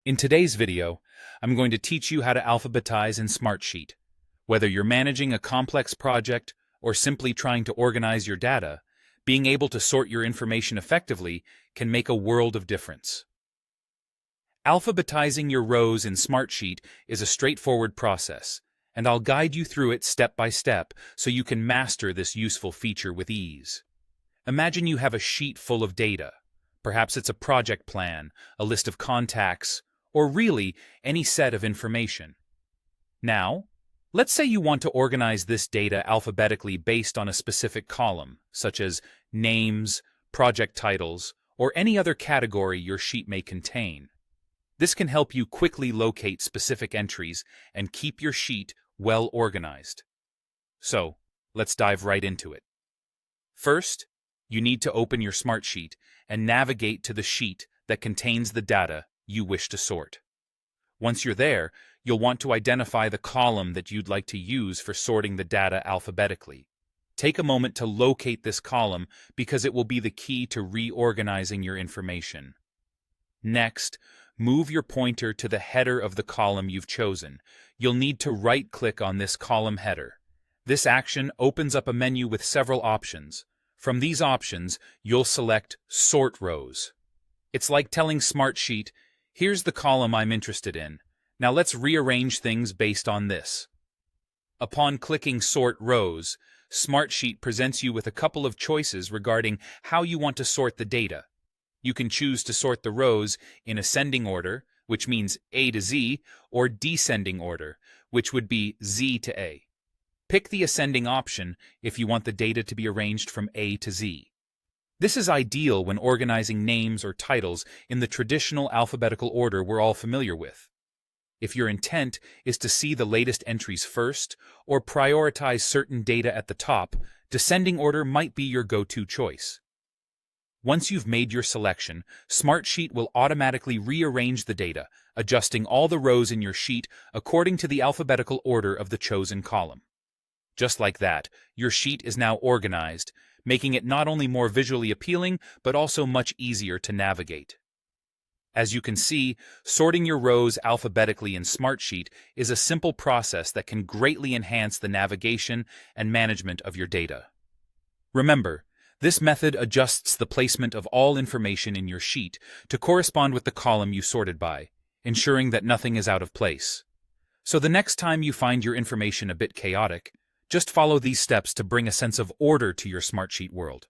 In today's video, I'm going to teach you how to alphabetize in Smartsheet. Whether you're managing a complex project or simply trying to organize your data, being able to sort your information effectively can make a world of difference. Alphabetizing your rows in Smartsheet is a straightforward process, and I'll guide you through it step by step so you can master this useful feature with ease. Imagine you have a sheet full of data. Perhaps it's a project plan, a list of contacts, or really any set of information. Now, let's say you want to organize this data alphabetically based on a specific column, such as names, project titles, or any other category your sheet may contain. This can help you quickly locate specific entries and keep your sheet well organized. So, let's dive right into it. First, you need to open your Smartsheet and navigate to the sheet that contains the data you wish to sort. Once you're there, you'll want to identify the column that you'd like to use for sorting the data alphabetically. Take a moment to locate this column because it will be the key to reorganizing your information. Next, move your pointer to the header of the column you've chosen. You'll need to right-click on this column header. This action opens up a menu with several options. From these options, you'll select Sort Rows. It's like telling Smartsheet, "Here's the column I'm interested in. Now let's rearrange things based on this." Upon clicking Sort Rows, Smartsheet presents you with a couple of choices regarding how you want to sort the data. You can choose to sort the rows in ascending order, which means A to Z, or descending order, which would be Z to A. Pick the ascending option if you want the data to be arranged from A to Z. This is ideal when organizing names or titles in the traditional alphabetical order we're all familiar with. If your intent is to see the latest entries first or prioritize certain data at the top, descending order might be your go-to choice. Once you've made your selection, Smartsheet will automatically rearrange the data, adjusting all the rows in your sheet according to the alphabetical order of the chosen column. Just like that, your sheet is now organized, making it not only more visually appealing, but also much easier to navigate. As you can see, sorting your rows alphabetically in Smartsheet is a simple process that can greatly enhance the navigation and management of your data. Remember, this method adjusts the placement of all information in your sheet to correspond with the column you sorted by, ensuring that nothing is out of place. So the next time you find your information a bit chaotic, just follow these steps to bring a sense of order to your Smartsheet world.